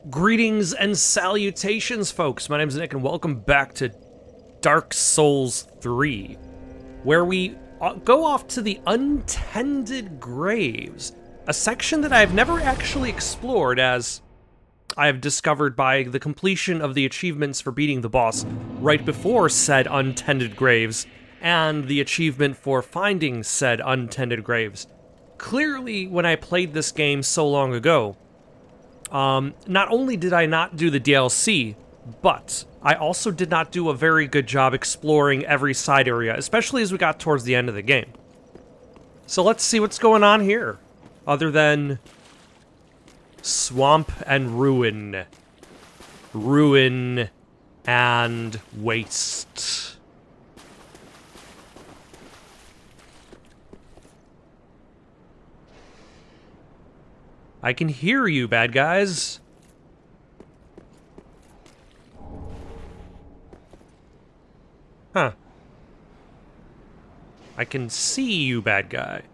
Greetings and salutations, folks. My name is Nick, and welcome back to Dark Souls 3, where we go off to the Untended Graves, a section that I've never actually explored, as I have discovered by the completion of the achievements for beating the boss right before said Untended Graves, and the achievement for finding said Untended Graves. Clearly, when I played this game so long ago, not only did I not do the DLC, but I also did not do a very good job exploring every side area, especially as we got towards the end of the game. So let's see what's going on here, other than swamp and ruin. Ruin and waste. I can hear you, bad guys. Huh. I can see you, bad guy.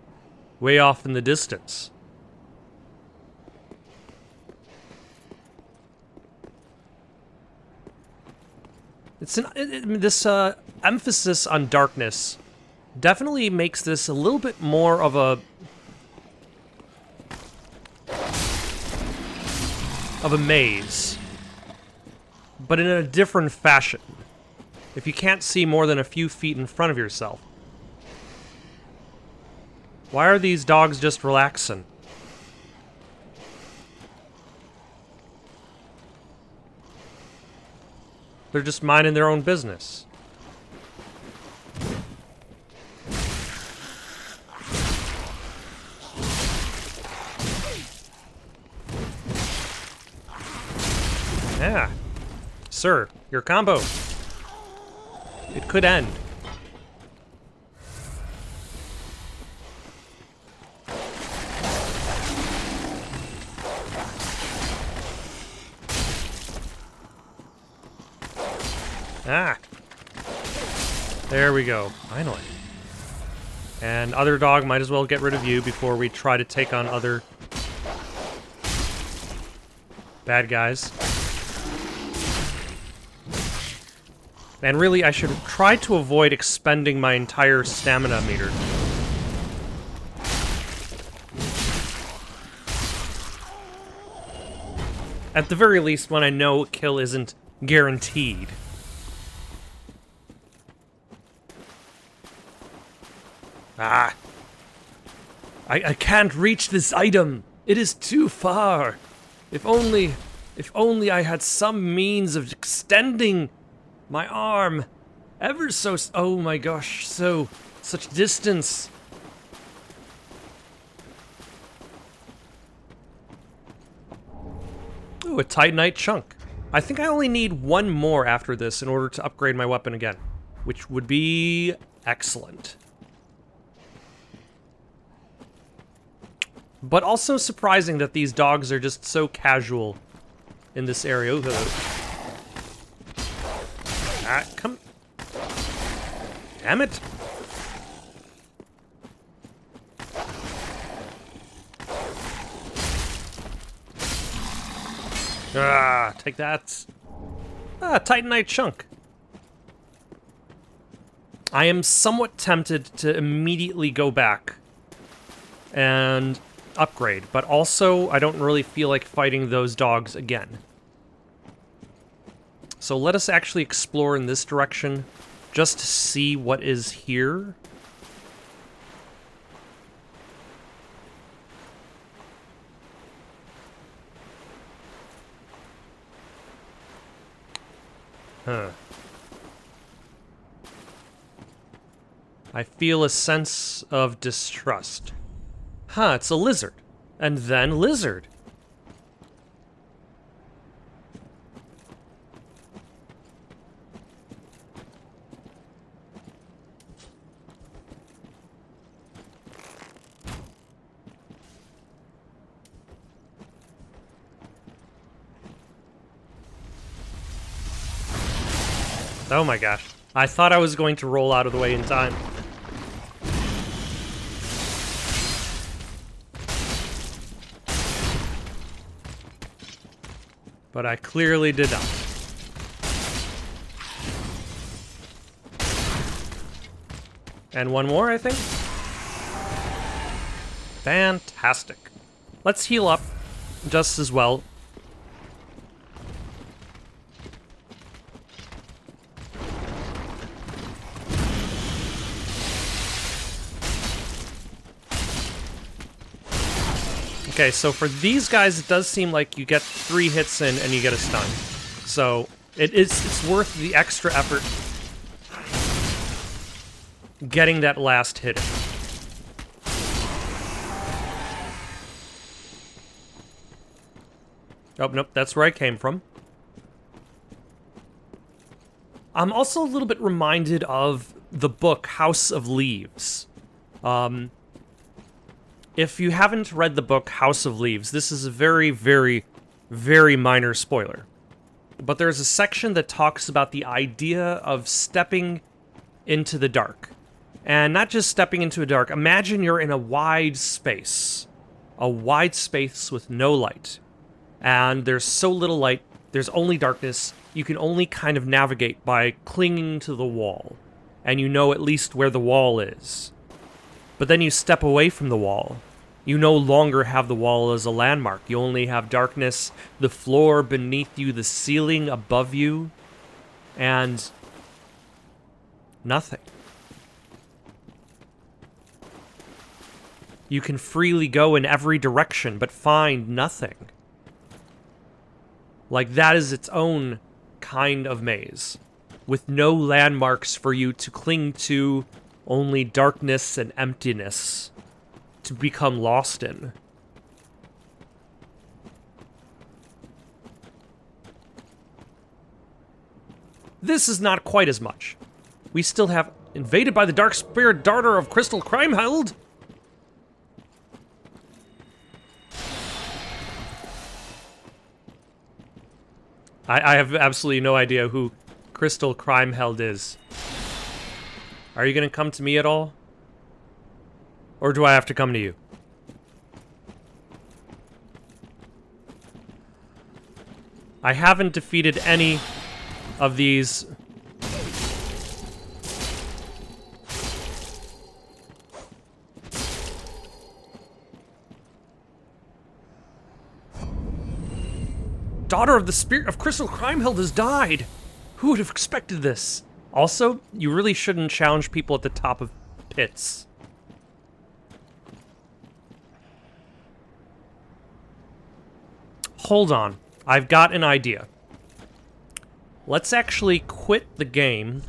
Way off in the distance. It's this emphasis on darkness definitely makes this a little bit more of a maze, but in a different fashion. If you can't see more than a few feet in front of yourself. Why are these dogs just relaxing? They're just minding their own business. Yeah. Sir, your combo. It could end. Ah. There we go. Finally. And other dog, might as well get rid of you before we try to take on other bad guys. And really, I should try to avoid expending my entire stamina meter. At the very least, when I know a kill isn't guaranteed. Ah! I can't reach this item! It is too far! If only I had some means of extending my arm, ever so, oh my gosh, such distance. Ooh, a Titanite chunk. I think I only need one more after this in order to upgrade my weapon again, which would be excellent. But also surprising that these dogs are just so casual in this area. Ooh, hello. Ah, come. Damn it. Ah, take that. Ah, Titanite chunk. I am somewhat tempted to immediately go back and upgrade, but also I don't really feel like fighting those dogs again. So let us actually explore in this direction, just to see what is here. Huh. I feel a sense of distrust. Huh, it's a lizard. And then lizard. Oh my gosh. I thought I was going to roll out of the way in time. But I clearly did not. And one more, I think. Fantastic. Let's heal up just as well. Okay, so for these guys, it does seem like you get 3 hits in and you get a stun. So it's worth the extra effort getting that last hit in. Oh, nope, that's where I came from. I'm also a little bit reminded of the book House of Leaves. If you haven't read the book House of Leaves, this is a very, very, very minor spoiler. But there's a section that talks about the idea of stepping into the dark. And not just stepping into a dark. Imagine you're in a wide space. A wide space with no light. And there's so little light, there's only darkness. You can only kind of navigate by clinging to the wall. And you know at least where the wall is. But then you step away from the wall. You no longer have the wall as a landmark. You only have darkness, the floor beneath you, the ceiling above you, and nothing. You can freely go in every direction, but find nothing. Like, that is its own kind of maze, with no landmarks for you to cling to, only darkness and emptiness to become lost in. This is not quite as much. We still have invaded by the dark spirit daughter of Crystal Crimeheld. I have absolutely no idea who Crystal Crimeheld is. Are you gonna come to me at all? Or do I have to come to you? I haven't defeated any of these. Daughter of the spirit of Crystal Crimeheld has died. Who would have expected this? Also, you really shouldn't challenge people at the top of pits. Hold on. I've got an idea. Let's actually quit the game.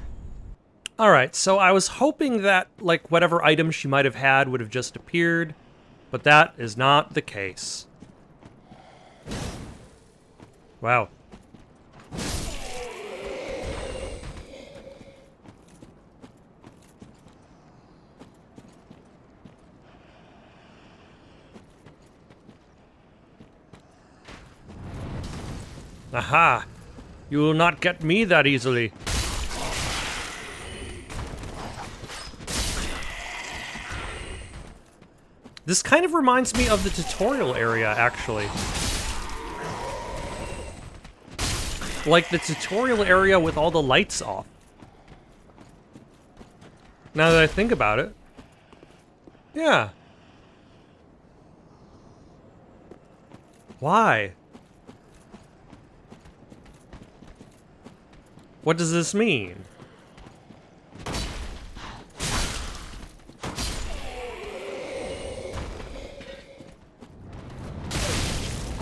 Alright, so I was hoping that, like, whatever item she might have had would have just appeared, but that is not the case. Wow. Aha! You will not get me that easily. This kind of reminds me of the tutorial area, actually. Like the tutorial area with all the lights off. Now that I think about it. Yeah. Why? What does this mean?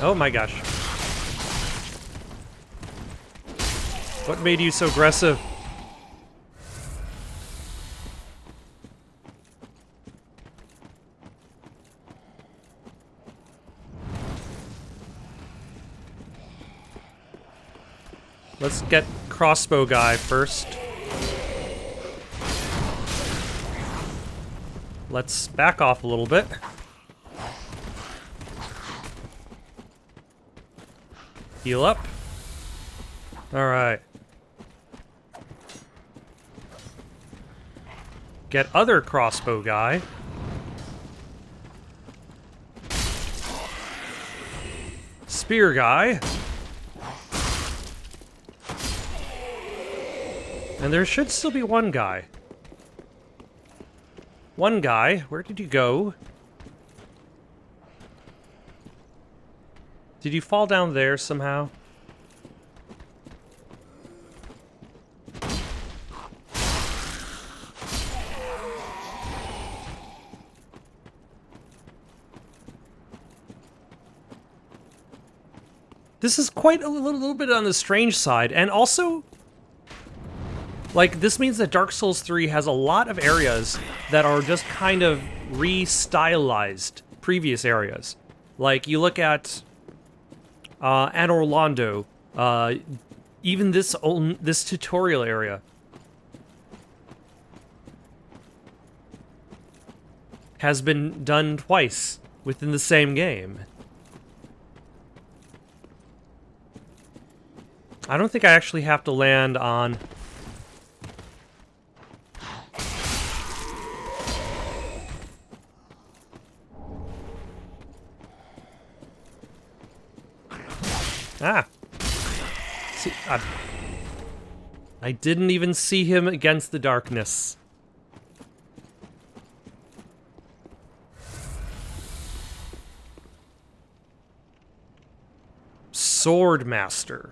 Oh my gosh. What made you so aggressive? Let's get crossbow guy first. Let's back off a little bit. Heal up. Alright. Get other crossbow guy. Spear guy. And there should still be one guy. One guy, where did you go? Did you fall down there somehow? This is quite a little bit on the strange side, and also, like, this means that Dark Souls 3 has a lot of areas that are just kind of re-stylized previous areas. Like, you look at Anor Londo, even this tutorial area has been done twice within the same game. I don't think I actually have to land on... Ah! See, I didn't even see him against the darkness. Sword Master.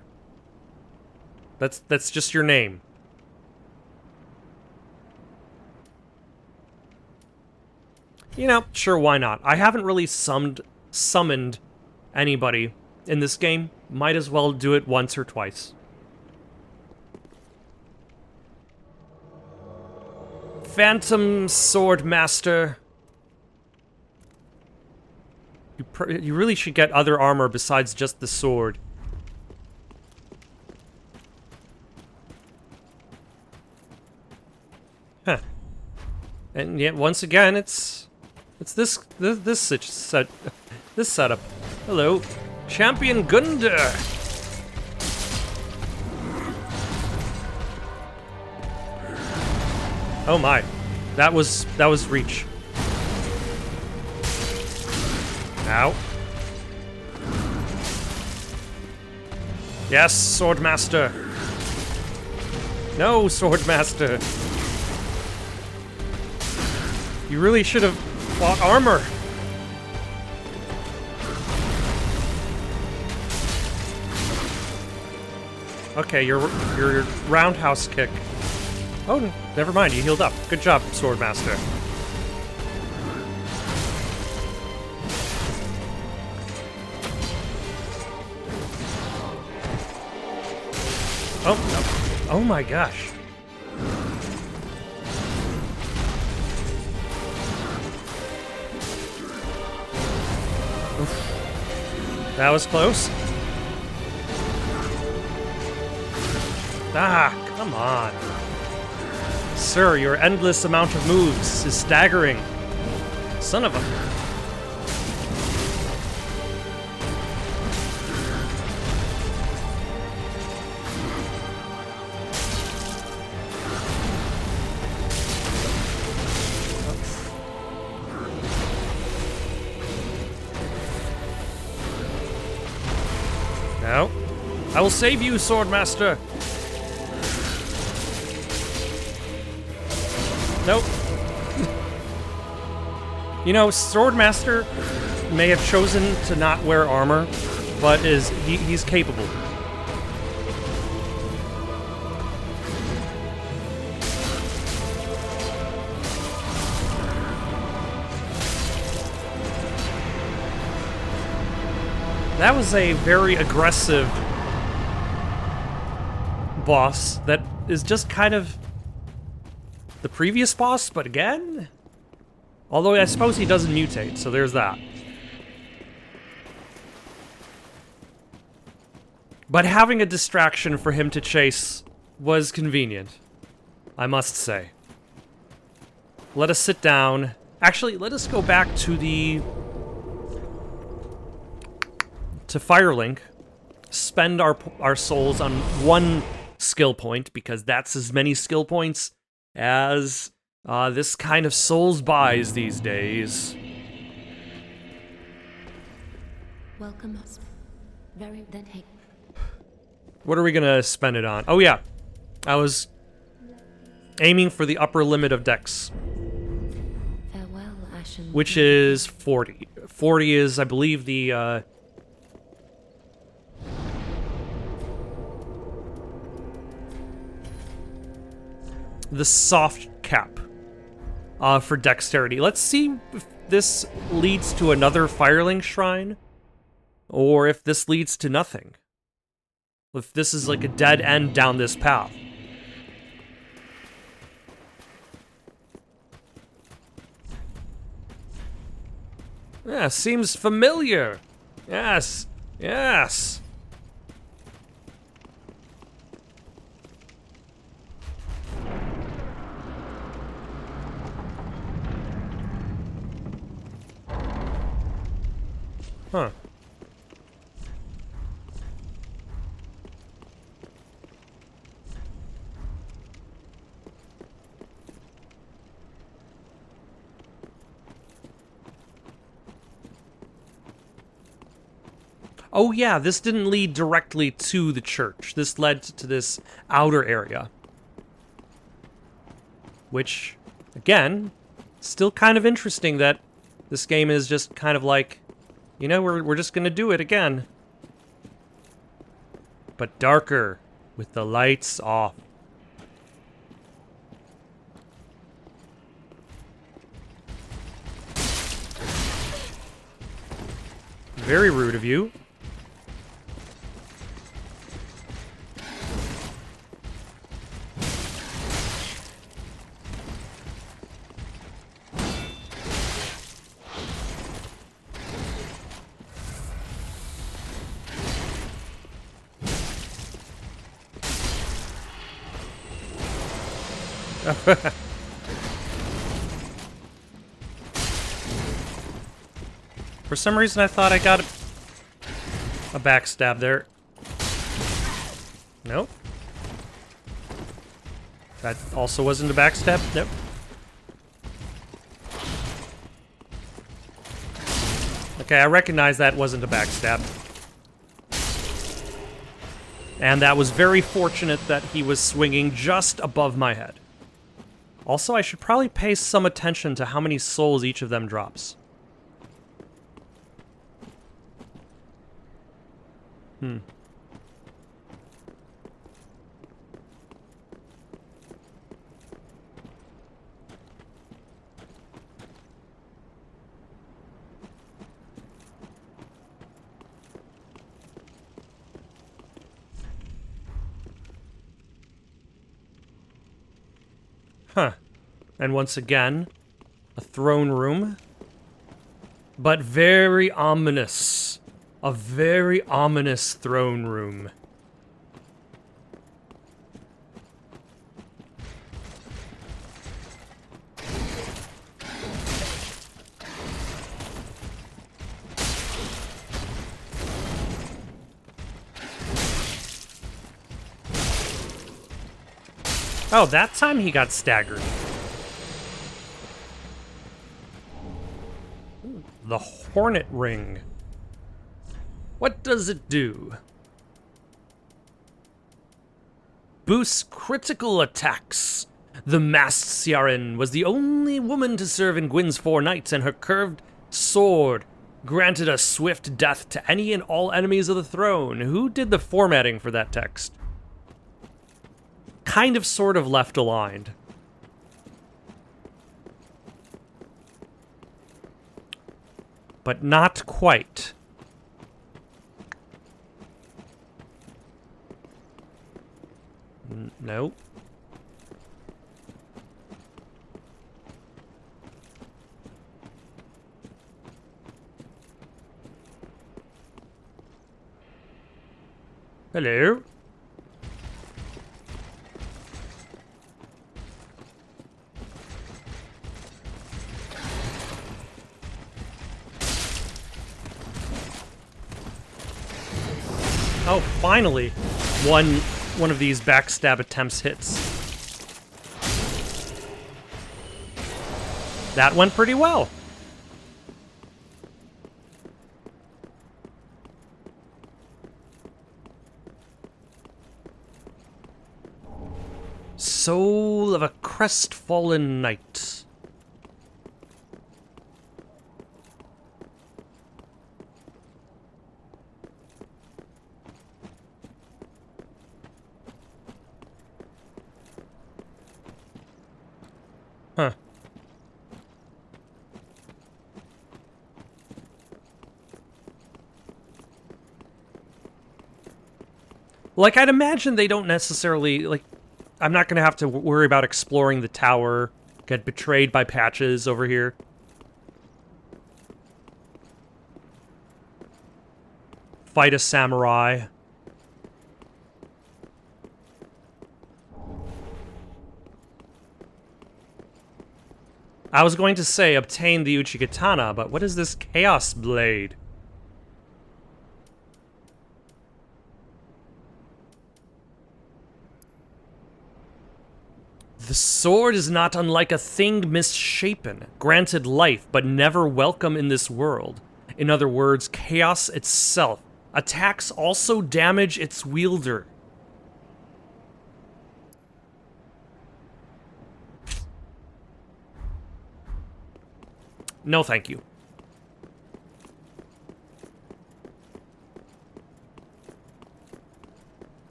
That's just your name. You know, sure, why not? I haven't really summoned anybody in this game. Might as well do it once or twice. Phantom Sword Master. You really should get other armor besides just the sword. Huh. And yet, once again, it's this setup. Hello, Champion Gundyr. Oh my, that was reach. Ow. Yes, Swordmaster. No, Swordmaster. You really should have bought armor. Okay, your roundhouse kick. Oh, never mind, you healed up. Good job, Swordmaster. Oh, oh my gosh. Oof. That was close. Ah, come on. Sir, your endless amount of moves is staggering. Son of a... No. I will save you, Swordmaster. Nope. You know, Swordmaster may have chosen to not wear armor, but he's capable. That was a very aggressive boss that is just kind of the previous boss, but again? Although I suppose he doesn't mutate, so there's that. But having a distraction for him to chase was convenient, I must say. Let us sit down. Actually, let us go back to Firelink, spend our souls on one skill point, because that's as many skill points as this kind of souls buys these days. Welcome us. Very then hey. What are we gonna spend it on? Oh yeah, I was Aiming for the upper limit of dex, Farewell, Ashen. which is 40. 40 is, I believe, the soft cap for dexterity. Let's see if this leads to another Firelink Shrine, or if this leads to nothing. If this is like a dead end down this path. Yeah, seems familiar. Yes, yes. Huh. Oh yeah, this didn't lead directly to the church. This led to this outer area. Which, again, still kind of interesting that this game is just kind of like, you know, we're just gonna do it again. But darker, with the lights off. Very rude of you. For some reason, I thought I got a backstab there. Nope. That also wasn't a backstab? Nope. Okay, I recognize that wasn't a backstab. And that was very fortunate that he was swinging just above my head. Also, I should probably pay some attention to how many souls each of them drops. Huh. And once again, a throne room. But very ominous. A very ominous throne room. Oh, that time he got staggered. The Hornet Ring. What does it do? Boosts critical attacks. The masked Siaran was the only woman to serve in Gwyn's 4 Knights, and her curved sword granted a swift death to any and all enemies of the throne. Who did the formatting for that text? Kind of sort of left aligned. But not quite. No. Hello. Oh, finally, one of these backstab attempts hits. That went pretty well. Soul of a crestfallen knight. Huh. Like, I'd imagine they don't necessarily, like, I'm not going to have to worry about exploring the tower, get betrayed by Patches over here. Fight a samurai. I was going to say obtain the Uchigatana, but what is this Chaos Blade? The sword is not unlike a thing misshapen, granted life, but never welcome in this world. In other words, chaos itself. Attacks also damage its wielder. No, thank you.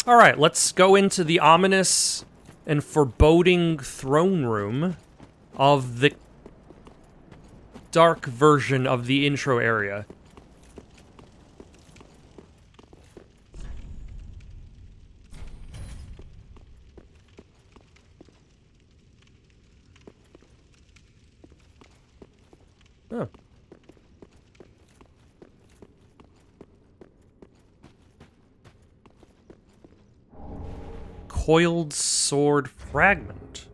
Alright, let's go into the ominous and foreboding throne room of the dark version of the intro area. Oh. Coiled sword fragment.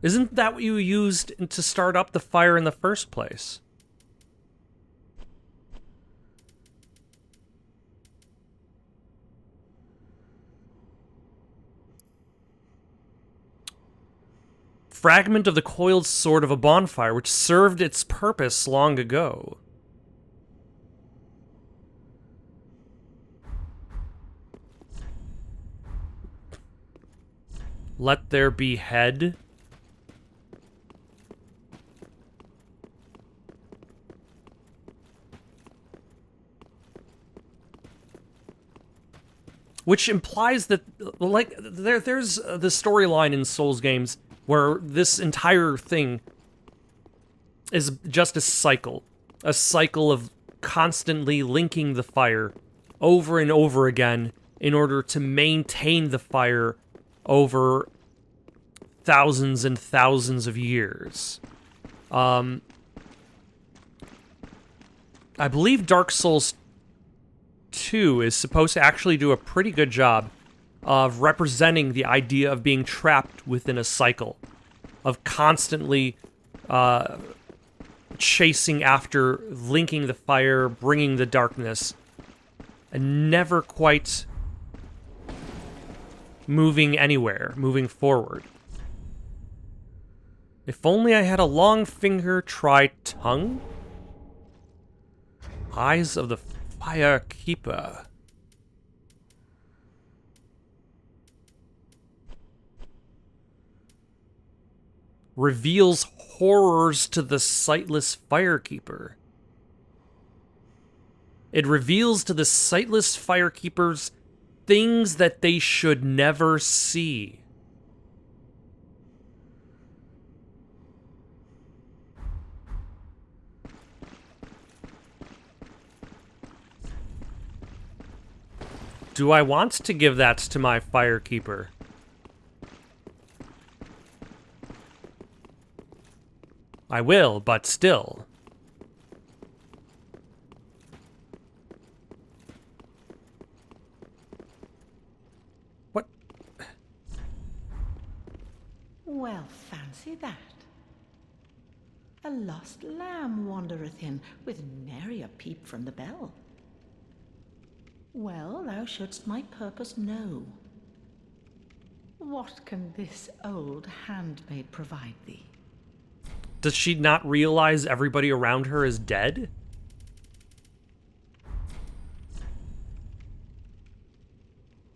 Isn't that what you used to start up the fire in the first place? Fragment of the coiled sword of a bonfire, which served its purpose long ago. Let there be head. Which implies that, like, there's the storyline in Souls games where this entire thing is just a cycle of constantly linking the fire over and over again in order to maintain the fire over thousands and thousands of years. I believe Dark Souls 2 is supposed to actually do a pretty good job of representing the idea of being trapped within a cycle, of constantly chasing after, linking the fire, bringing the darkness, and never quite moving anywhere, moving forward. If only I had a long finger, try tongue? Eyes of the Fire Keeper. Reveals horrors to the sightless Firekeeper. It reveals to the sightless Firekeepers things that they should never see. Do I want to give that to my Firekeeper? I will, but still. What? Well, fancy that. A lost lamb wandereth in, with nary a peep from the bell. Well, thou shouldst my purpose know. What can this old handmaid provide thee? Does she not realize everybody around her is dead?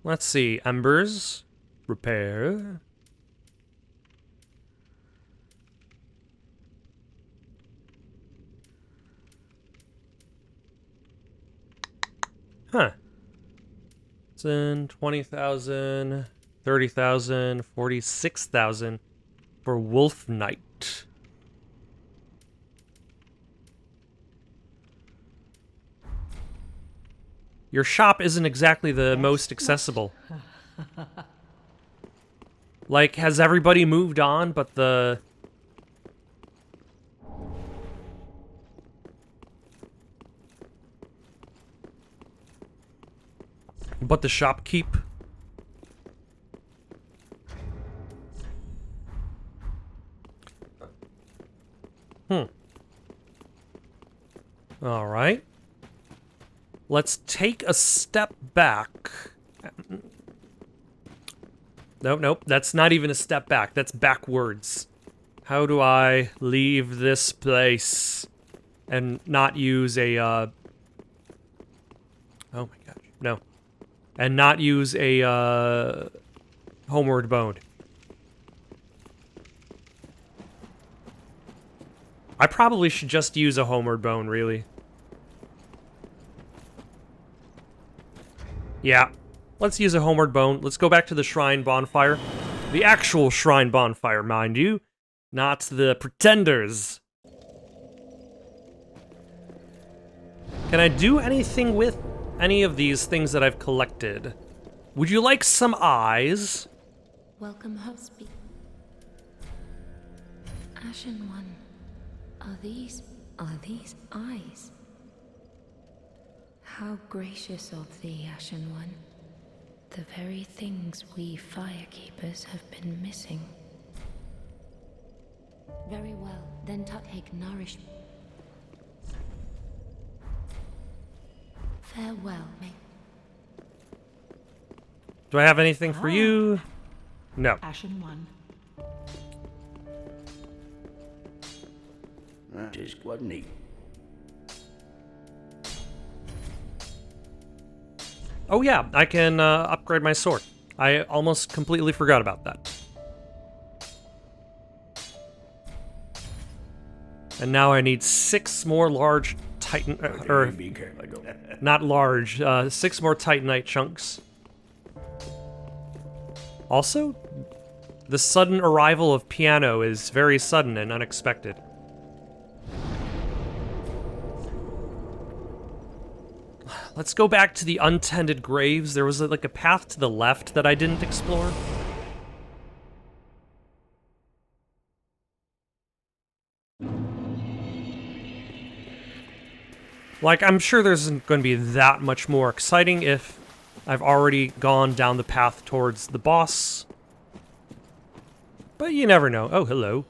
Let's see. Embers. Repair. Huh. 20,000, 30,000, 46,000 for Wolf Knight. Your shop isn't exactly the most accessible. Like, has everybody moved on, but the... But the shopkeep? Alright. Let's take a step back. Nope, that's not even a step back. That's backwards. How do I leave this place and not use a, Oh my gosh, no. And not use a, homeward bound. I probably should just use a homeward bone, really. Yeah. Let's use a homeward bone. Let's go back to the shrine bonfire. The actual shrine bonfire, mind you. Not the pretenders. Can I do anything with any of these things that I've collected? Would you like some eyes? Welcome, host. Ashen One. Are these eyes? How gracious of thee, Ashen One. The very things we firekeepers have been missing. Very well, then take nourish. Farewell, mate. Do I have anything for you? No. Ashen One. That is quite neat. Oh yeah, I can upgrade my sword. I almost completely forgot about that. And now I need 6 more large Titan... or, Be careful, I don't. not large, 6 more Titanite chunks. Also, the sudden arrival of Piano is very sudden and unexpected. Let's go back to the untended graves. There was like a path to the left that I didn't explore. Like, I'm sure there's going to be that much more exciting if I've already gone down the path towards the boss. But you never know. Oh, hello.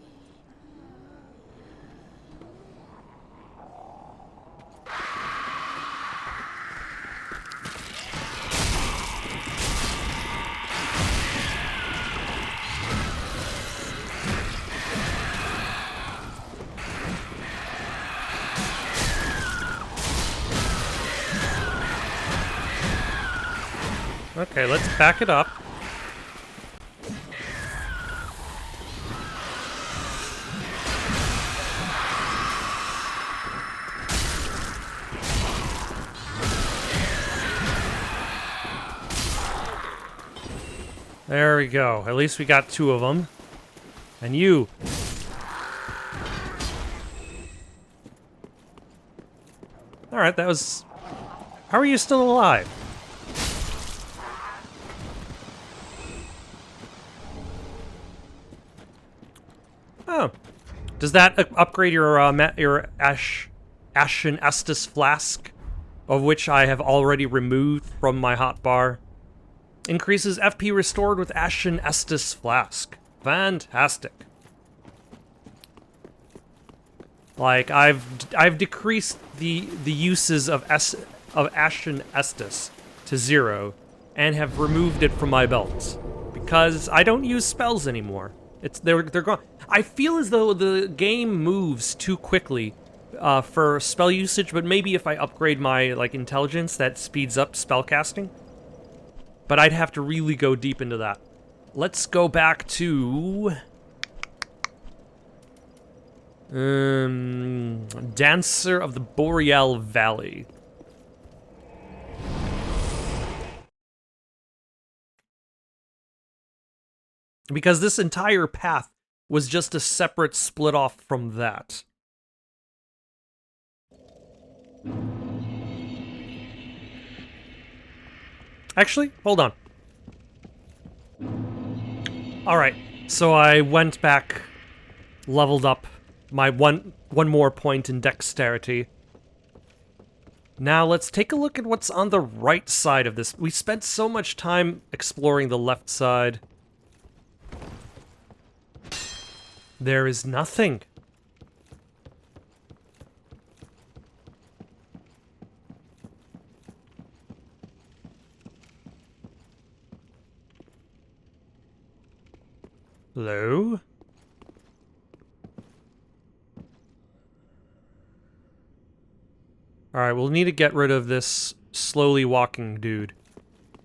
Okay, let's back it up. There we go. At least we got 2 of them. And you. Alright, that was... How are you still alive? Oh. Does that upgrade your Ashen Estus flask, of which I have already removed from my hotbar? Increases FP restored with Ashen Estus flask. Fantastic. Like, I've decreased the uses of Ashen Estus to 0 and have removed it from my belt because I don't use spells anymore. They're gone. I feel as though the game moves too quickly for spell usage, but maybe if I upgrade my intelligence, that speeds up spell casting. But I'd have to really go deep into that. Let's go back to Dancer of the Boreal Valley. Because this entire path was just a separate split off from that. Actually, hold on. Alright, so I went back, leveled up my one more point in dexterity. Now let's take a look at what's on the right side of this. We spent so much time exploring the left side. There is nothing. Hello? Alright, we'll need to get rid of this slowly walking dude,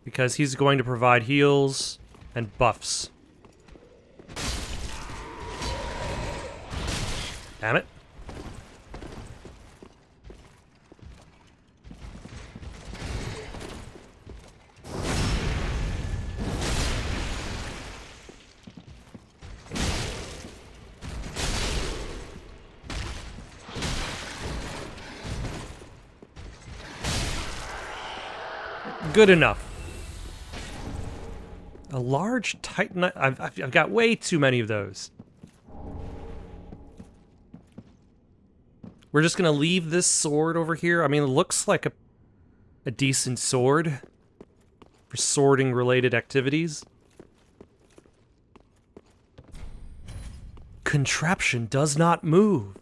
because he's going to provide heals and buffs. Damn it. Good enough. A large titan. I've got way too many of those. We're just gonna leave this sword over here. I mean, it looks like a decent sword for sorting related activities. Contraption does not move.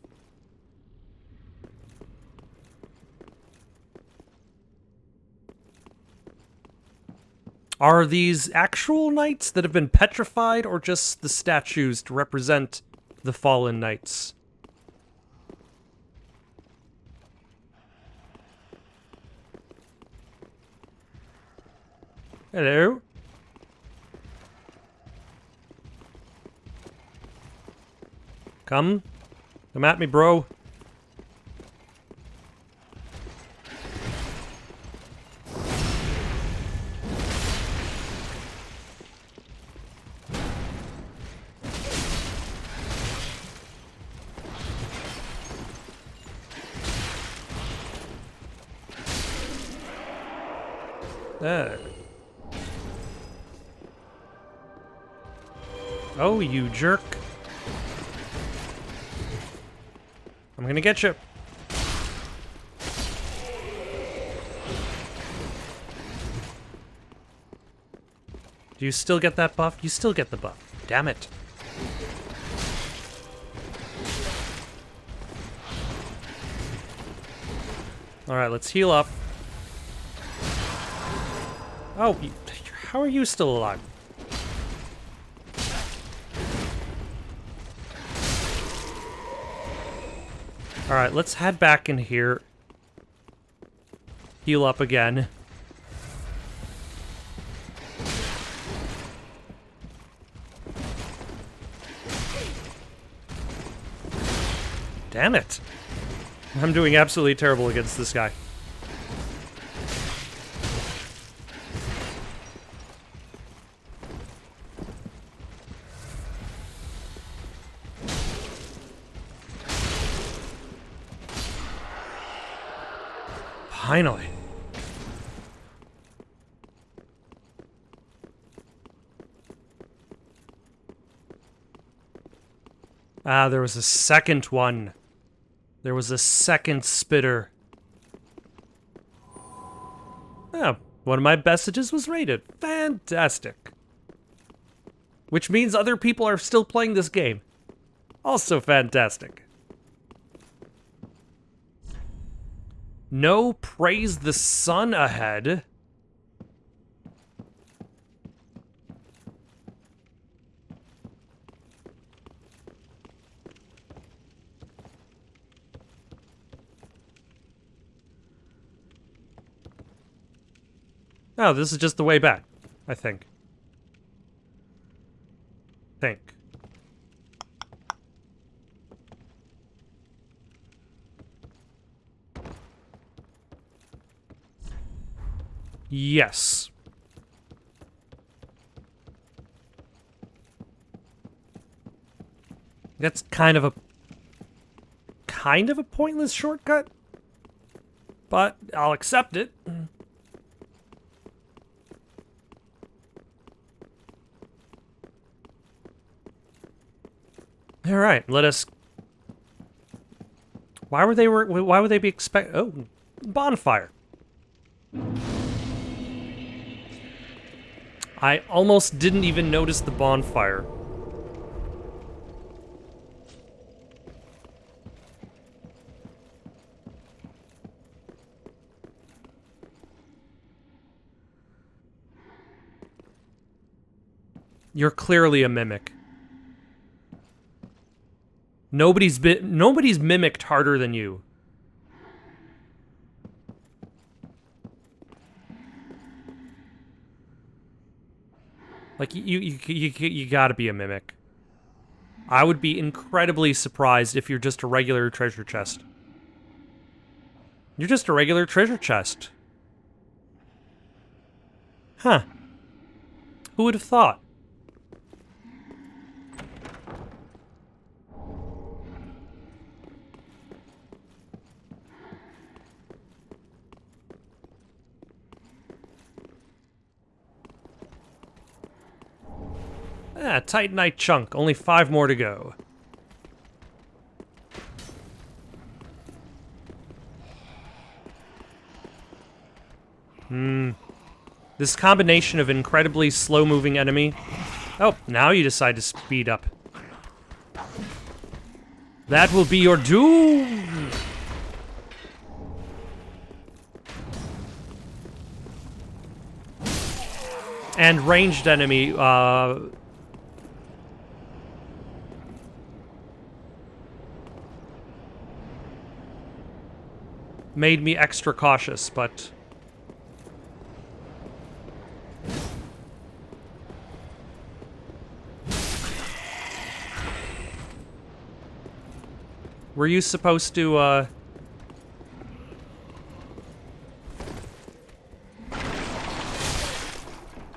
Are these actual knights that have been petrified, or just the statues to represent the fallen knights? Hello? Come at me, bro. Oh, you jerk. I'm gonna get you. Do you still get that buff? You still get the buff. Damn it. Alright, let's heal up. Oh, how are you still alive? Alright, let's head back in here. Heal up again. Damn it. I'm doing absolutely terrible against this guy. Finally. Ah, there was a second one. There was a second spitter. Ah, one of my messages was rated. Fantastic. Which means other people are still playing this game. Also fantastic. No praise the sun ahead. Oh, this is just the way back, I think. Yes. That's kind of a pointless shortcut, but I'll accept it. All right, let us. Why would they be expect? Oh, bonfire. I almost didn't even notice the bonfire. You're clearly a mimic. Nobody's mimicked harder than you. Like, you gotta be a mimic. I would be incredibly surprised if you're just a regular treasure chest. You're just a regular treasure chest. Huh. Who would have thought? Ah, Titanite chunk. Only 5 more to go. This combination of incredibly slow-moving enemy... Oh, now you decide to speed up. That will be your doom! And ranged enemy, made me extra cautious, but... Were you supposed to,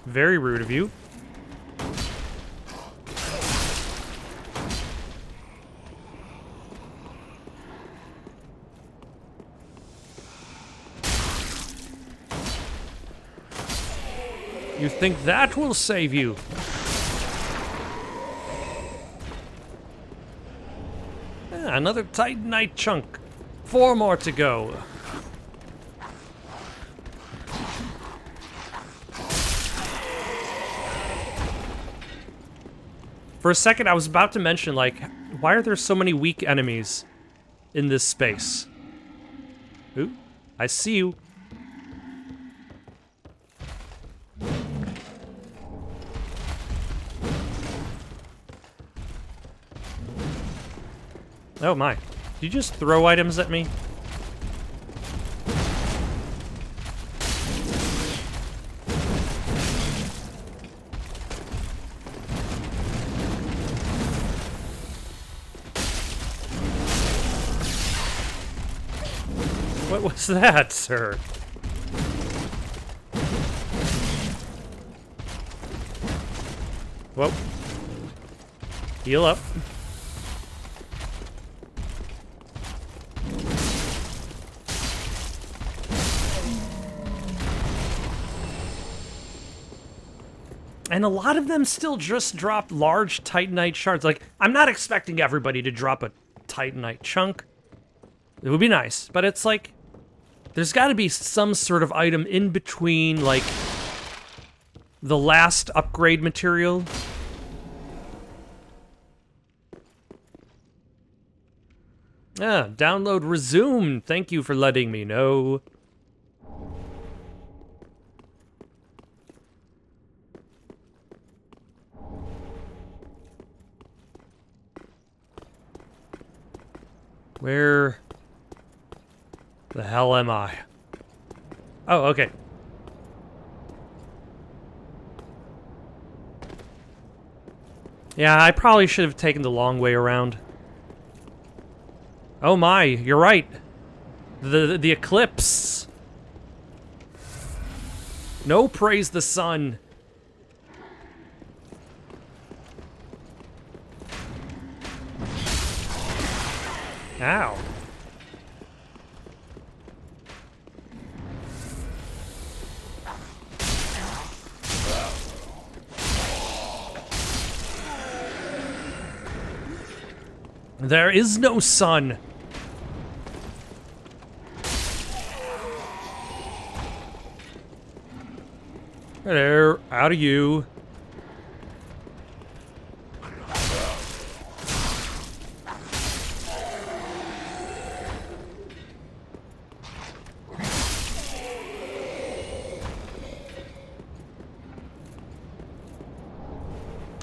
Very rude of you. You think that will save you? Another Titanite chunk. 4 more to go. For a second, I was about to mention, like, why are there so many weak enemies in this space? Ooh, I see you. Oh my. Did you just throw items at me? What was that, sir? Whoa. Heal up. And a lot of them still just drop large Titanite shards. Like, I'm not expecting everybody to drop a Titanite chunk. It would be nice, but it's like, there's got to be some sort of item in between, like, the last upgrade material. Ah, download resumed. Thank you for letting me know. Where the hell am I? Oh, okay. Yeah, I probably should have taken the long way around. Oh my, you're right. The eclipse. No, praise the sun. There is no sun. Hello, out of you.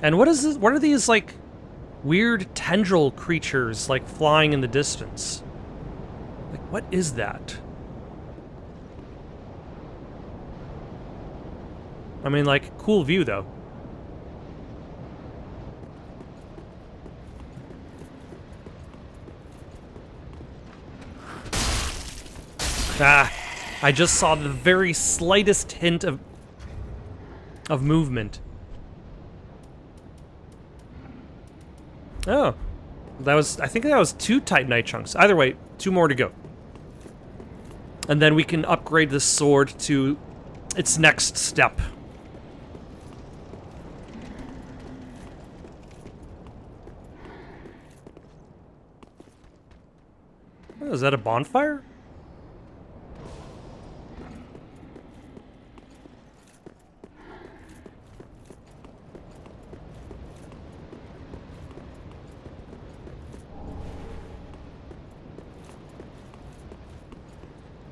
And what is this? What are these, like, weird tendril creatures, like, flying in the distance? Like, what is that? I mean, like, cool view, though. Ah, I just saw the very slightest hint of movement. Oh, that was, I think that was 2 Titanite chunks. Either way, 2 more to go. And then we can upgrade this sword to its next step. Oh, is that a bonfire?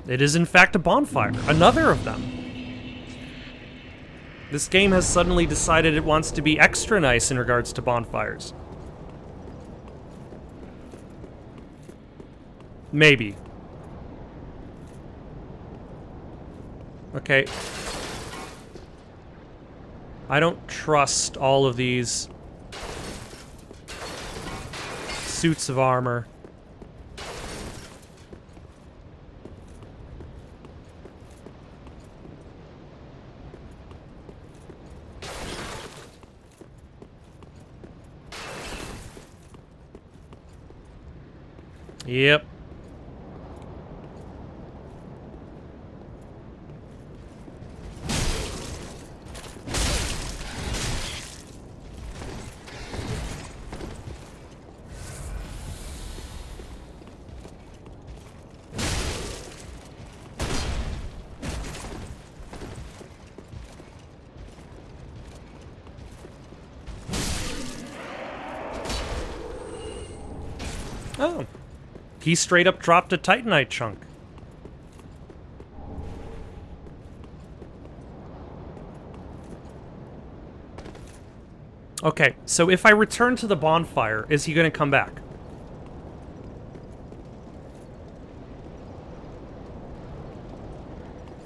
It is in fact a bonfire. Another of them. This game has suddenly decided it wants to be extra nice in regards to bonfires. Maybe. Okay. I don't trust all of these suits of armor. Yep. Oh. He straight up dropped a Titanite chunk. Okay, so if I return to the bonfire, is he gonna come back?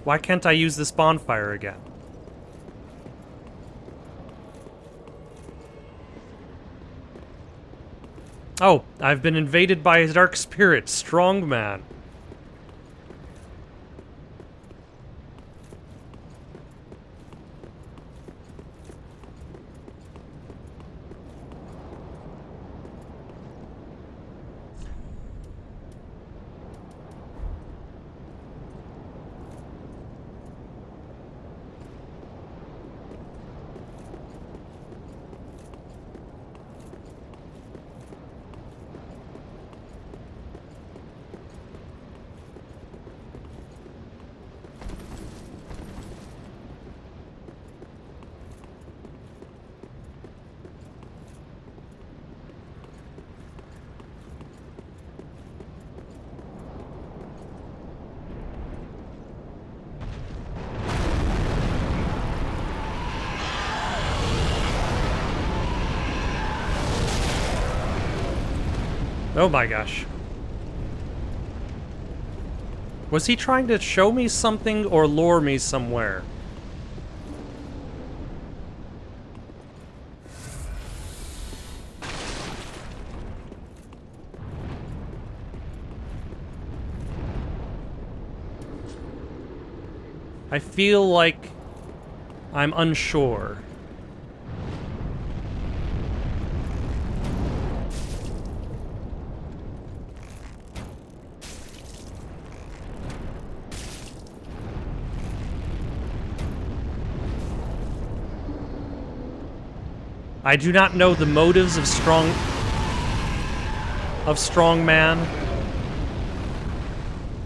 Why can't I use this bonfire again? Oh, I've been invaded by a dark spirit, strong man. Oh my gosh. Was he trying to show me something or lure me somewhere? I feel like I'm unsure. I do not know the motives of strong... of strong man.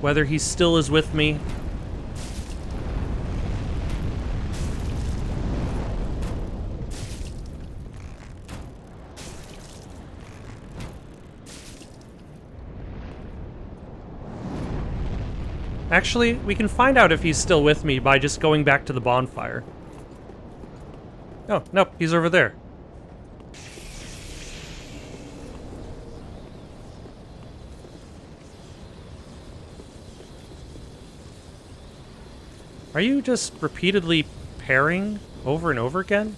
Whether he still is with me. Actually, we can find out if he's still with me by just going back to the bonfire. Oh, nope, he's over there. Are you just repeatedly pairing over and over again?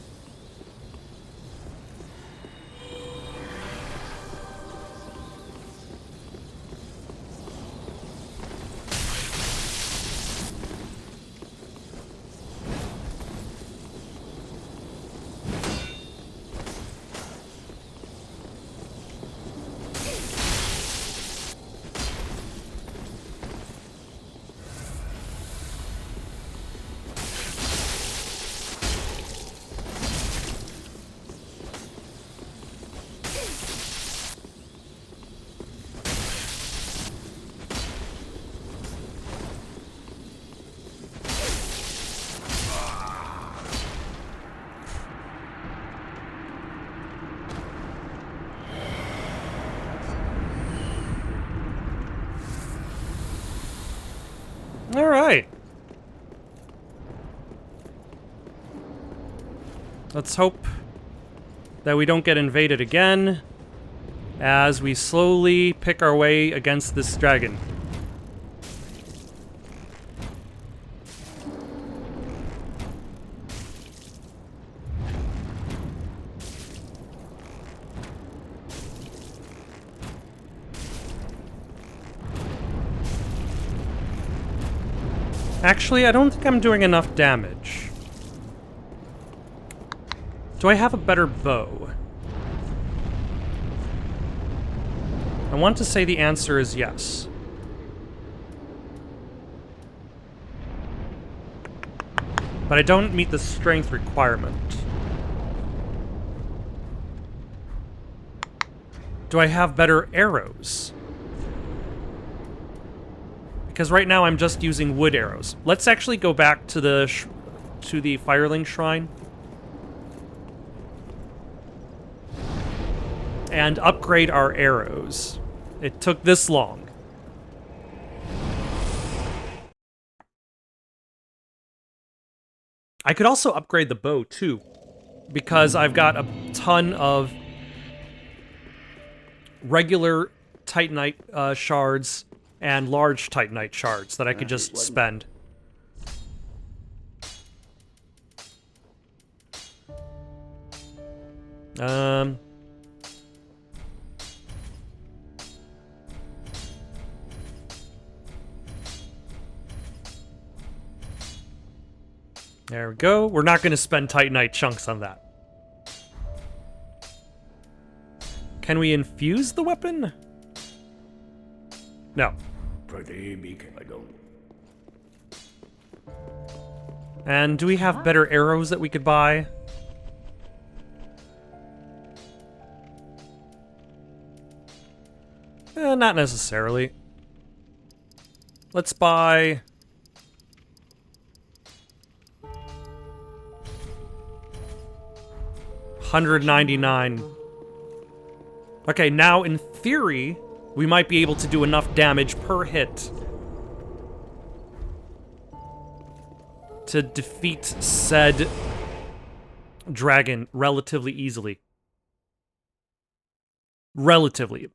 All right. Let's hope that we don't get invaded again as we slowly pick our way against this dragon. Actually, I don't think I'm doing enough damage. Do I have a better bow? I want to say the answer is yes. But I don't meet the strength requirement. Do I have better arrows? Because right now I'm just using wood arrows. Let's actually go back to the Firelink Shrine and upgrade our arrows. It took this long. I could also upgrade the bow too, because I've got a ton of regular Titanite shards and large Titanite shards that I could just spend. There we go. We're not going to spend Titanite chunks on that. Can we infuse the weapon? No. And do we have better arrows that we could buy? Not necessarily. Let's buy... $199. Okay, now in theory, we might be able to do enough damage per hit to defeat said dragon relatively easily. Relatively.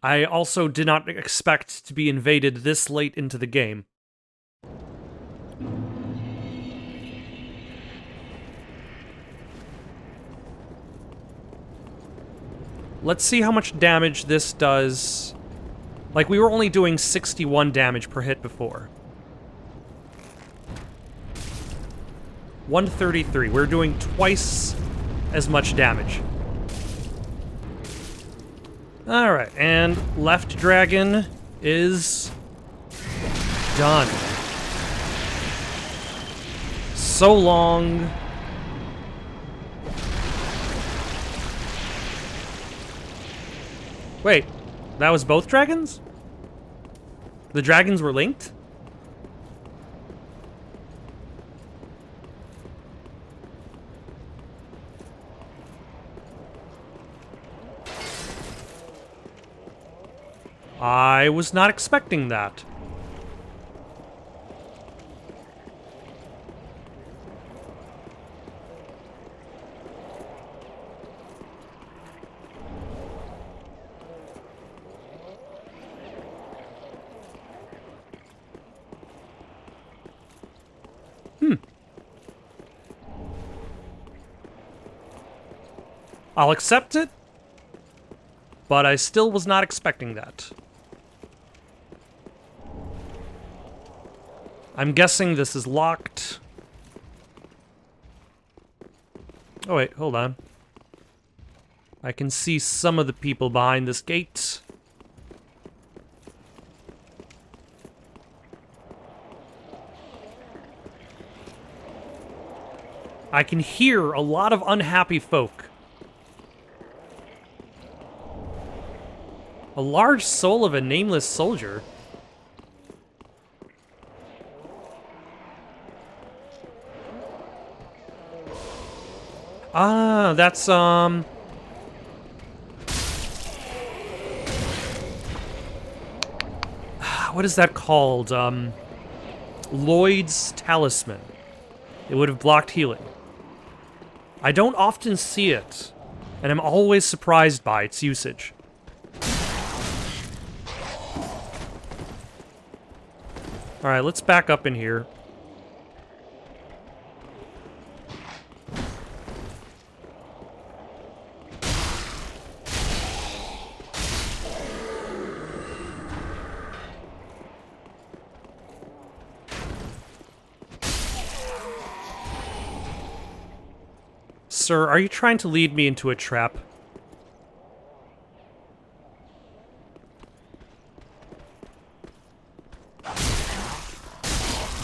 I also did not expect to be invaded this late into the game. Let's see how much damage this does. Like, we were only doing 61 damage per hit before. 133. We're doing twice as much damage. Alright, and left dragon is done. So long. Wait, That was both dragons? The dragons were linked? I was not expecting that. I'll accept it, but I still was not expecting that. I'm guessing this is locked. Oh wait, hold on. I can see some of the people behind this gate. I can hear a lot of unhappy folk. A large soul of a nameless soldier. Ah, that's, what is that called? Lloyd's Talisman. It would have blocked healing. I don't often see it, and I'm always surprised by its usage. Alright, let's back up in here. Sir, are you trying to lead me into a trap?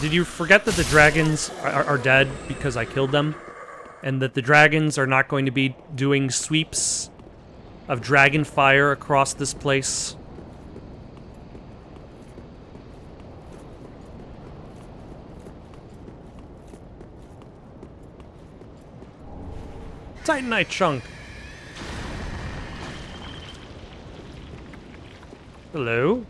Did you forget that the dragons are dead because I killed them? And that the dragons are not going to be doing sweeps of dragon fire across this place? Titanite chunk. Hello?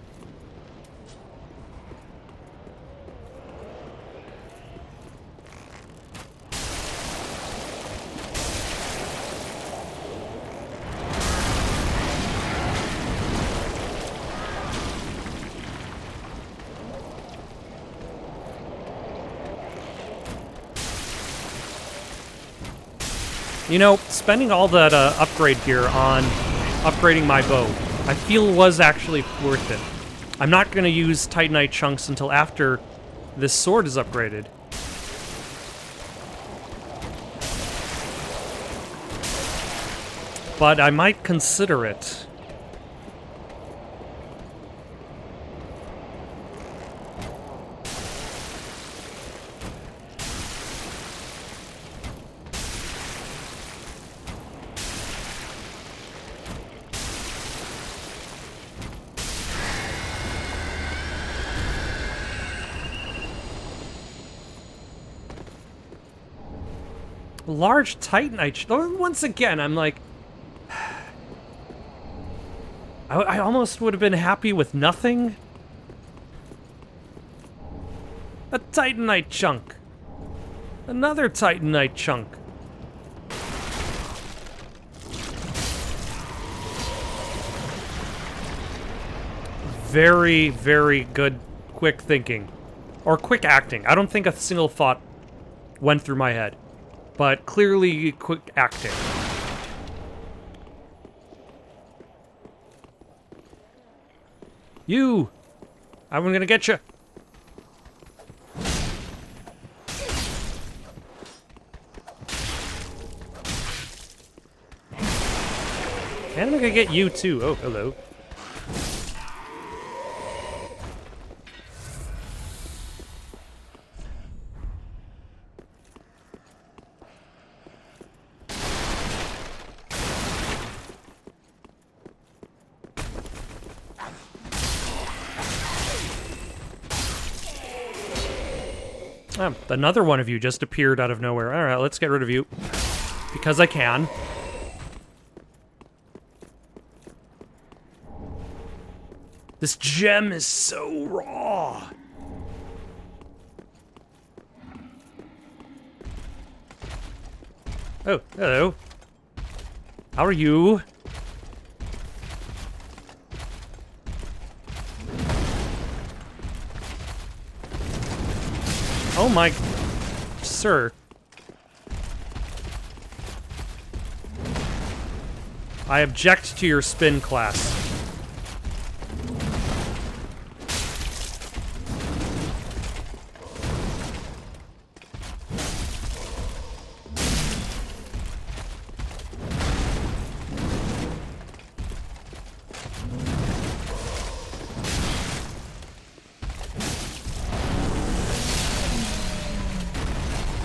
You know, spending all that upgrade gear on upgrading my bow, I feel was actually worth it. I'm not going to use Titanite chunks until after this sword is upgraded. But I might consider it. Large Titanite. Once again, I'm like, I almost would have been happy with nothing. A Titanite chunk. Another Titanite chunk. Very, very good quick thinking. Or quick acting. I don't think a single thought went through my head. But clearly quick acting. You! I'm gonna get you! And I'm gonna get you too. Oh, hello. Another one of you just appeared out of nowhere. All right, let's get rid of you. Because I can. This gem is so raw. Oh, hello. How are you? Oh my... Sir. I object to your spin class.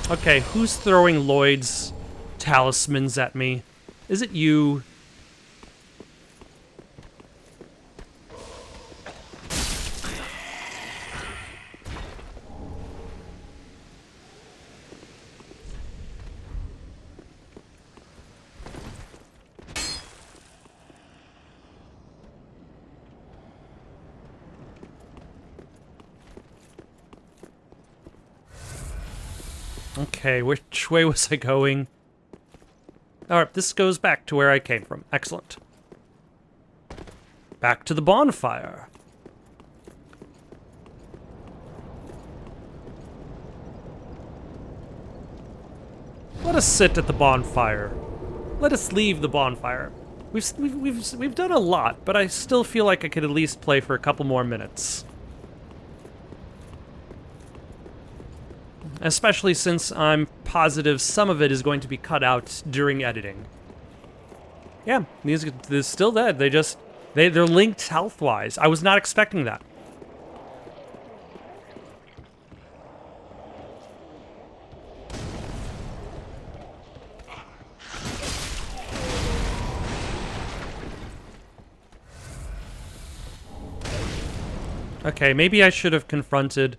Okay, who's throwing Lloyd's talismans at me? Is it you? Okay, which way was I going? Alright, this goes back to where I came from. Excellent. Back to the bonfire. Let us sit at the bonfire. Let us leave the bonfire. We've done a lot, but I still feel like I could at least play for a couple more minutes. Especially since I'm positive some of it is going to be cut out during editing. Yeah, they're still dead. They're linked health-wise. I was not expecting that. Okay, maybe I should have confronted...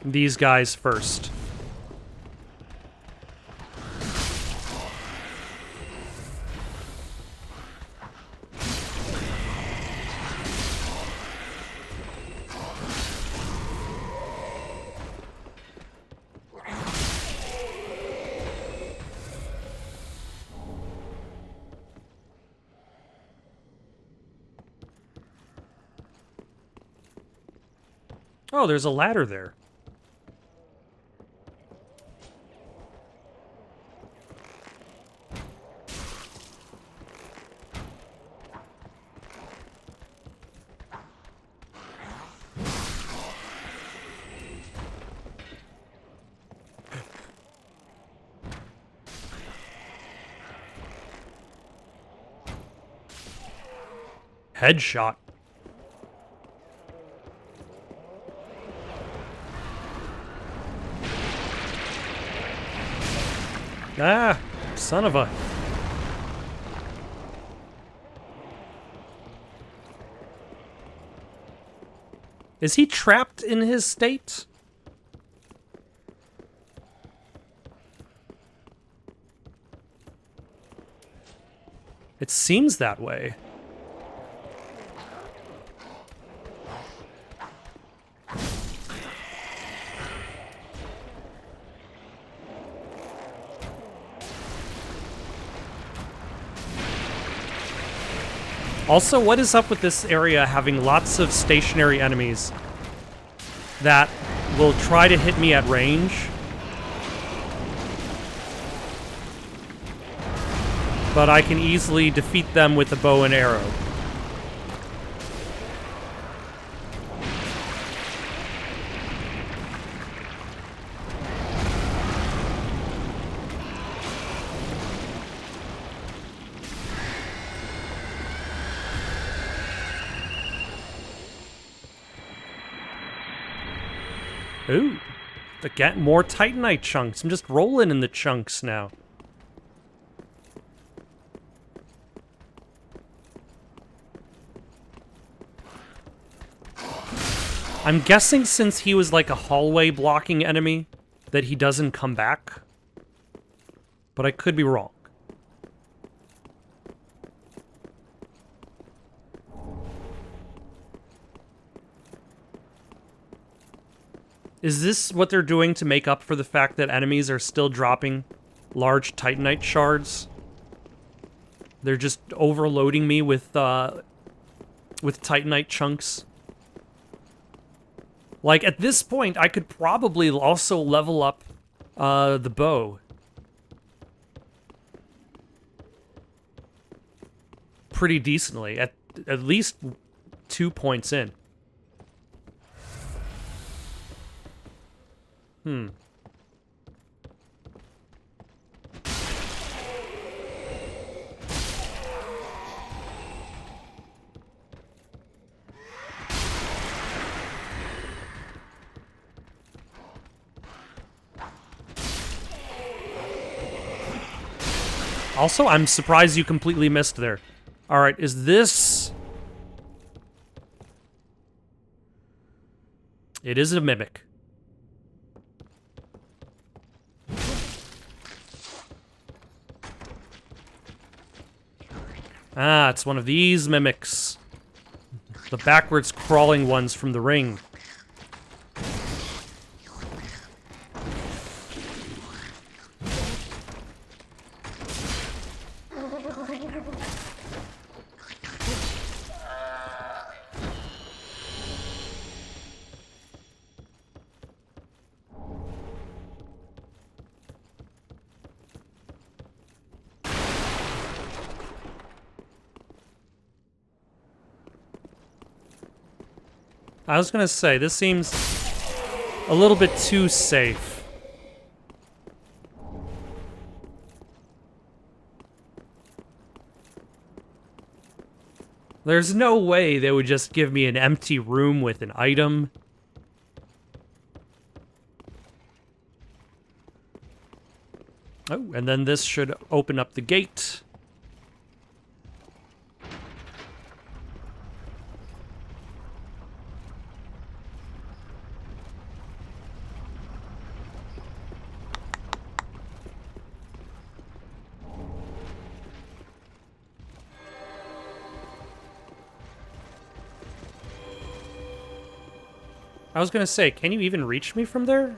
these guys first. Oh, there's a ladder there. Headshot. Ah, son of a... Is he trapped in his state? It seems that way. Also, what is up with this area having lots of stationary enemies that will try to hit me at range? But I can easily defeat them with a bow and arrow. Ooh, again, more Titanite chunks. I'm just rolling in the chunks now. I'm guessing since he was like a hallway blocking enemy, that he doesn't come back. But I could be wrong. Is this what they're doing to make up for the fact that enemies are still dropping large Titanite shards? They're just overloading me with Titanite chunks. Like, at this point, I could probably also level up the bow. Pretty decently, at least 2 points in. Also, I'm surprised you completely missed there. Alright, is this... It is a mimic. Ah, it's one of these mimics. The backwards crawling ones from the ring. I was gonna say, this seems a little bit too safe. There's no way they would just give me an empty room with an item. Oh, and then this should open up the gate. I was gonna say, can you even reach me from there?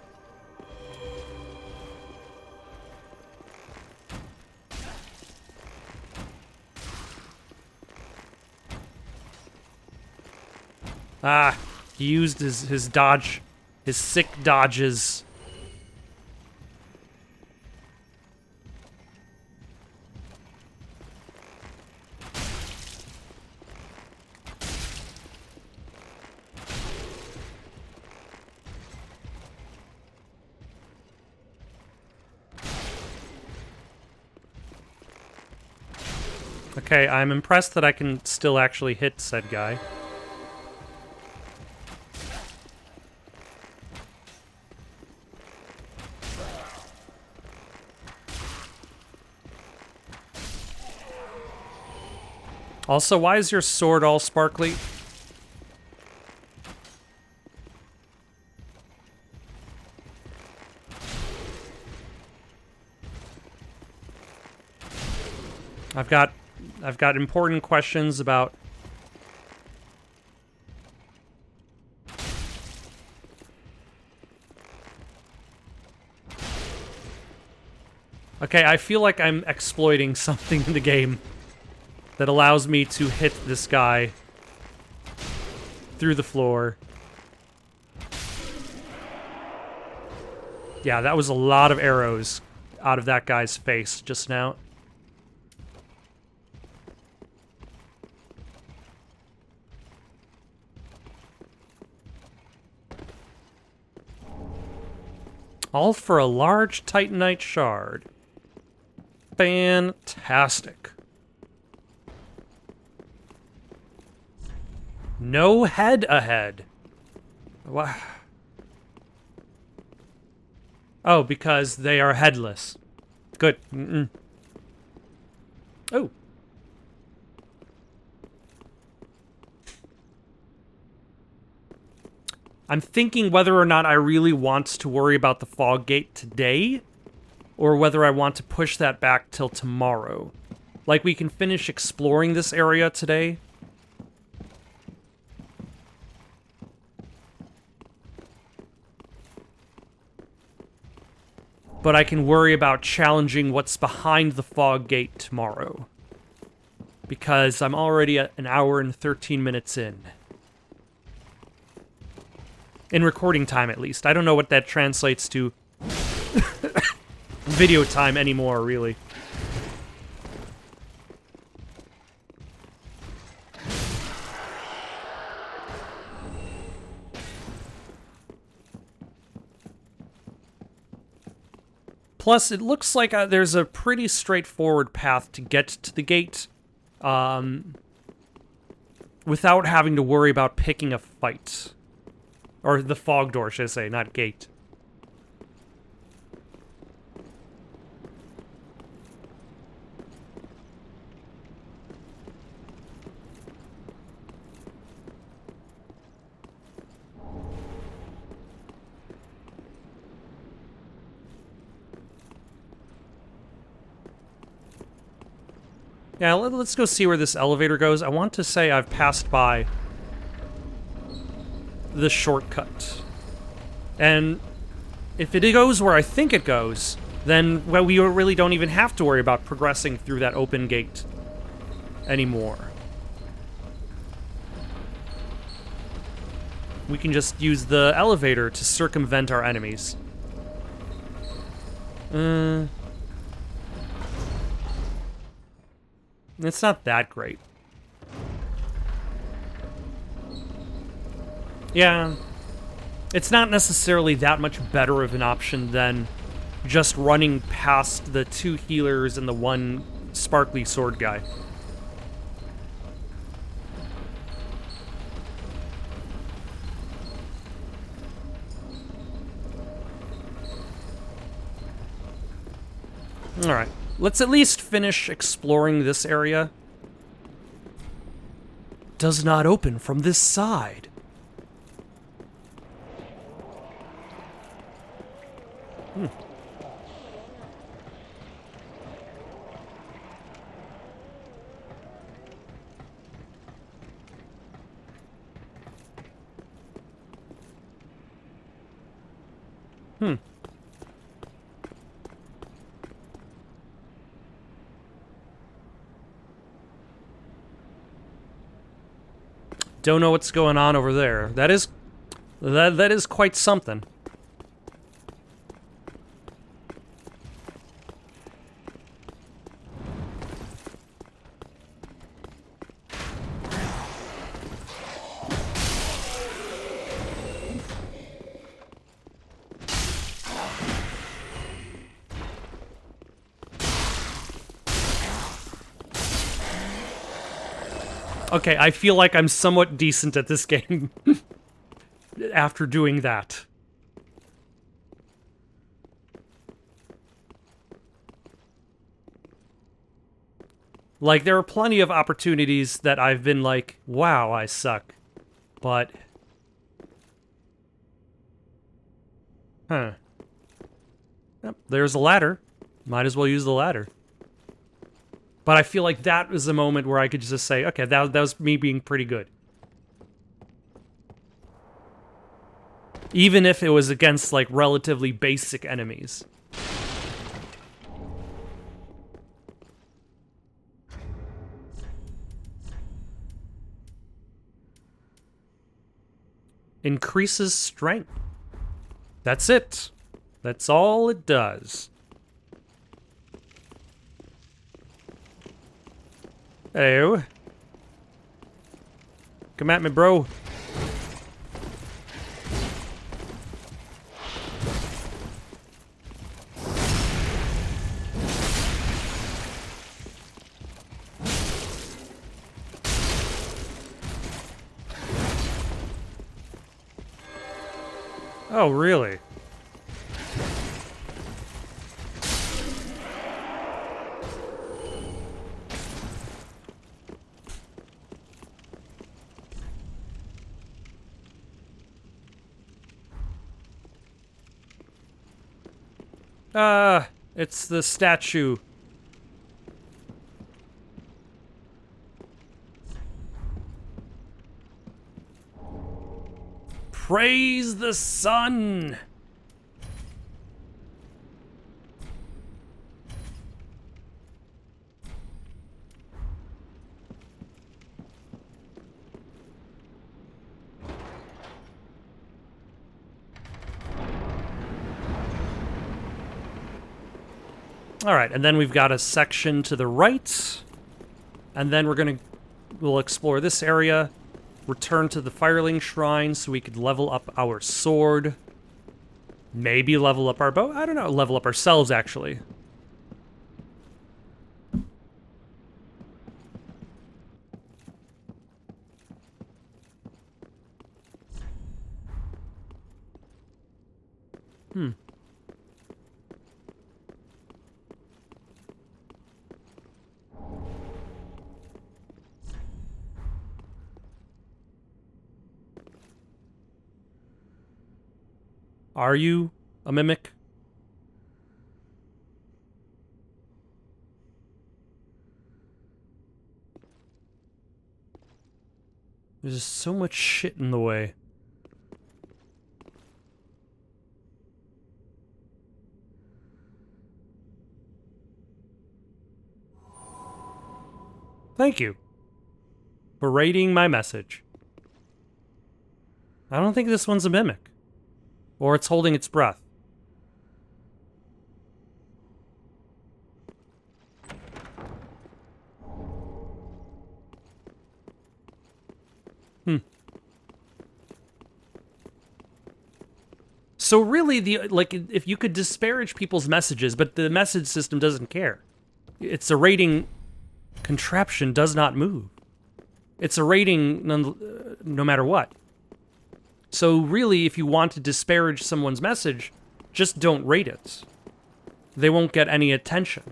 Ah, he used his dodge, his sick dodges. Okay, I'm impressed that I can still actually hit said guy. Also, why is your sword all sparkly? I've got important questions about... Okay, I feel like I'm exploiting something in the game that allows me to hit this guy through the floor. Yeah, that was a lot of arrows out of that guy's face just now. All for a large Titanite shard. Fantastic. No head ahead. What? Oh, because they are headless. Good. Oh. I'm thinking whether or not I really want to worry about the fog gate today, or whether I want to push that back till tomorrow. Like, we can finish exploring this area today. But I can worry about challenging what's behind the fog gate tomorrow. Because I'm already at an hour and 13 minutes in. In recording time, at least. I don't know what that translates to video time anymore, really. Plus, it looks like there's a pretty straightforward path to get to the gate without having to worry about picking a fight. Or the fog door, should I say, not gate. Yeah, let's go see where this elevator goes. I want to say I've passed by the shortcut. And if it goes where I think it goes, then well, we really don't even have to worry about progressing through that open gate anymore. We can just use the elevator to circumvent our enemies. It's not that great. Yeah, it's not necessarily that much better of an option than just running past the 2 healers and the 1 sparkly sword guy. Alright, let's at least finish exploring this area. Does not open from this side. Don't know what's going on over there. That is quite something. Okay, I feel like I'm somewhat decent at this game after doing that. Like, there are plenty of opportunities that I've been like, wow, I suck. But... Huh. Yep, there's a ladder. Might as well use the ladder. But I feel like that was a moment where I could just say, okay, that was me being pretty good. Even if it was against, like, relatively basic enemies. Increases strength. That's it. That's all it does. Hello. Come at me, bro. Oh, really? It's the statue. Praise the sun! All right, and then we've got a section to the right, and then we'll explore this area, return to the Fireling Shrine so we could level up our sword, maybe level up our bow. I don't know, level up ourselves actually. Are you a mimic? There's just so much shit in the way. Thank you for rating my message. I don't think this one's a mimic. Or it's holding its breath. So really, if you could disparage people's messages, but the message system doesn't care. It's a rating contraption does not move. It's a rating no matter what. So really, if you want to disparage someone's message, just don't rate it. They won't get any attention.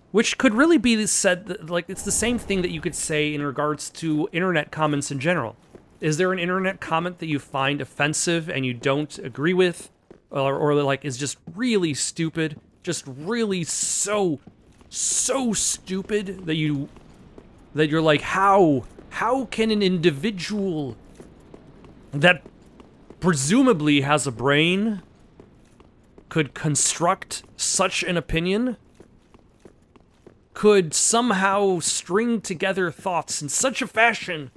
Which could really be said, like, it's the same thing that you could say in regards to internet comments in general. Is there an internet comment that you find offensive and you don't agree with? Or like, is just really stupid? Just really so stupid that you're like, how can an individual that presumably has a brain could construct such an opinion, could somehow string together thoughts in such a fashion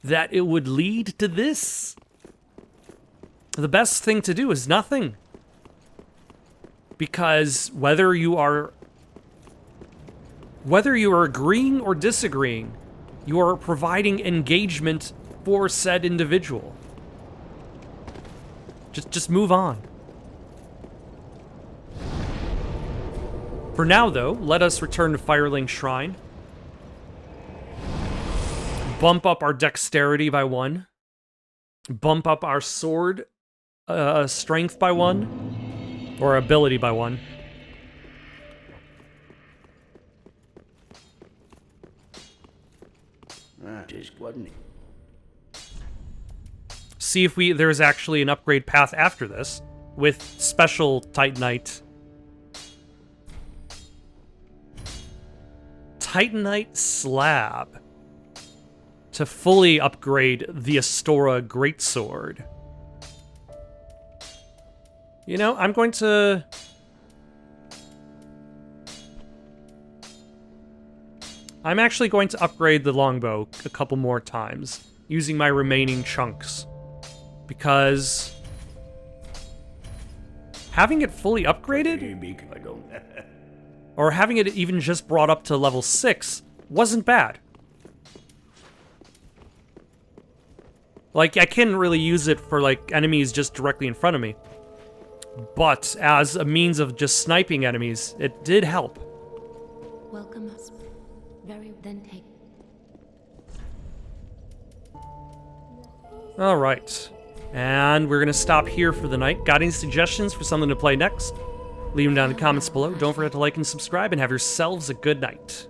that it would lead to this? The best thing to do is nothing. Because whether you are agreeing or disagreeing, you are providing engagement for said individual. Just move on. For now, though, let us return to Fireling Shrine. Bump up our dexterity by 1. Bump up our sword strength by 1. Or ability by 1. Just wasn't it? See if there's actually an upgrade path after this with special Titanite. Titanite slab to fully upgrade the Astora Greatsword. You know, I'm actually going to upgrade the longbow a couple more times using my remaining chunks. Because having it fully upgraded, or having it even just brought up to level 6, wasn't bad. Like, I couldn't really use it for, like, enemies just directly in front of me. But as a means of just sniping enemies, it did help. Welcome us. Very then take. Alright. And we're gonna stop here for the night. Got any suggestions for something to play next? Leave them down in the comments below. Don't forget to like and subscribe, and have yourselves a good night.